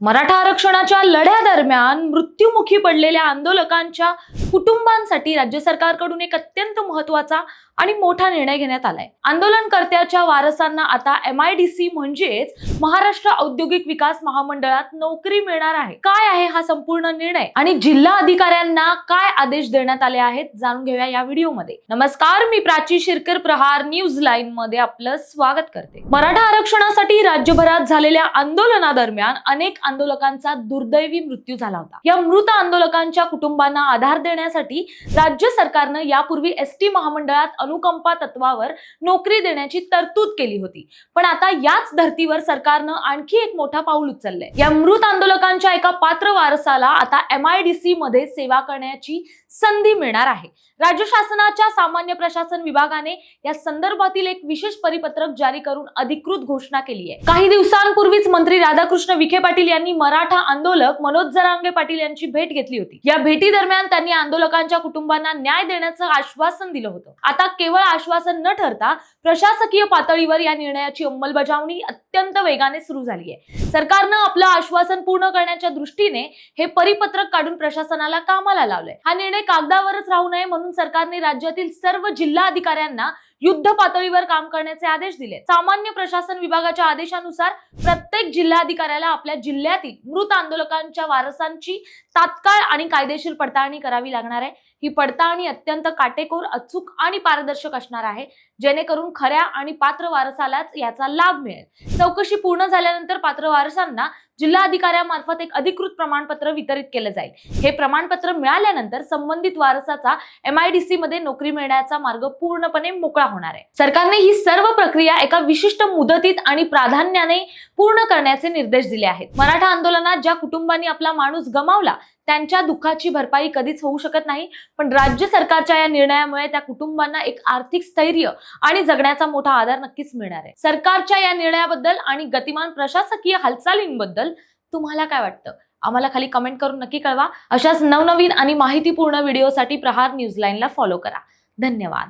मराठा आरक्षणाच्या लढ्यादरम्यान मृत्युमुखी पडलेल्या आंदोलकांच्या कुटुंबांसाठी राज्य सरकारकडून एक अत्यंत महत्त्वाचा आणि मोठा निर्णय घेण्यात आलाय। आंदोलनकर्त्याच्या वारसांना आता MIDC म्हणजेच महाराष्ट्र औद्योगिक विकास महामंडळात नोकरी मिळणार आहे। काय आहे हा संपूर्ण निर्णय आणि जिल्हा अधिकाऱ्यांना काय आदेश देण्यात आले आहेत जाणून घेऊया या व्हिडिओमध्ये। नमस्कार, मी प्राची शिरकर, प्रहार न्यूज लाईन मध्ये आपलं स्वागत करते। मराठा आरक्षणासाठी राज्यभरात झालेल्या आंदोलनादरम्यान अनेक आंदोलकांचा दुर्दैवी मृत्यू झाला होता। या मृत आंदोलकांच्या कुटुंबांना आधार देण्यासाठी राज्य सरकारनं यापूर्वी ST महामंडळात अनुकंपा तत्वावर नोकरी देण्याची तरतूद केली होती। पण आता याच धर्तीवर सरकारनं आणखी एक मोठा पाऊल उचललंय। या मृत आंदोलकांच्या एका पात्र वारसाला आता MIDC मध्ये सेवा करण्याची संधी मिळणार आहे। राज्य शासनाच्या सामान्य प्रशासन विभागाने या संदर्भातील एक विशेष परिपत्रक जारी करून अधिकृत घोषणा केली आहे। काही दिवसांपूर्वीच मंत्री राधाकृष्ण विखे पाटील यांनी मराठा आंदोलक मनोज जरांगे पाटील यांची भेट घेतली होती। या भेटी दरम्यान त्यांनी आंदोलकांच्या कुटुंबांना न्याय देण्याचं आश्वासन दिलं होतं। आता केवळ आश्वासन न ठरता प्रशासकीय पातळीवर या निर्णयाची अंमलबजावणी अत्यंत वेगाने सुरू झाली आहे। सरकारनं आपलं आश्वासन पूर्ण करण्याच्या दृष्टीने हे परिपत्रक काढून प्रशासनाला कामाला लावलंय। हा निर्णय कागदावरच राहू नये म्हणून सरकारने राज्यातील सर्व जिल्हा अधिकाऱ्यांना युद्ध पातळीवर काम करण्याचे आदेश दिले। सामान्य प्रशासन विभागाच्या आदेशानुसार प्रत्येक जिल्हाधिकाऱ्याला आपल्या जिल्ह्यातील मृत आंदोलकांच्या वारसांची तात्काळ आणि कायदेशीर पडताळणी करावी लागणार आहे। ही पडताळणी अत्यंत काटेकोर, अचूक आणि पारदर्शक असणार आहे, जेणेकरून खऱ्या आणि पात्र वारसालाच याचा लाभ मिळेल। चौकशी पूर्ण झाल्यानंतर पात्र वारसांना जिल्हाधिकाऱ्यांमार्फत एक अधिकृत प्रमाणपत्र वितरित केलं जाईल। हे प्रमाणपत्र मिळाल्यानंतर संबंधित वारसाचा MIDC मध्ये नोकरी मिळण्याचा मार्ग पूर्णपणे मोकळा होणार आहे। सरकारने ही सर्व प्रक्रिया एका विशिष्ट मुदतीत आणि प्राधान्याने पूर्ण करण्याचे निर्देश दिले आहेत। मराठा आंदोलनात ज्या कुटुंबांनी आपला माणूस गमावला त्यांच्या दुःखाची भरपाई कधीच होऊ शकत नाही, पण राज्य सरकारच्या या निर्णयामुळे त्या कुटुंबांना एक आर्थिक स्थैर्य आणि जगण्याचा मोठा आधार नक्कीच मिळणार आहे। सरकारच्या या निर्णयाबद्दल आणि गतिमान प्रशासकीय हालचालींबद्दल तुम्हाला काय वाटतं? आम्हाला खाली कमेंट करून नक्की कळवा। अशाच नवनवीन आणि माहितीपूर्ण व्हिडिओसाठी प्रहार न्यूज लाईनला फॉलो करा। धन्यवाद।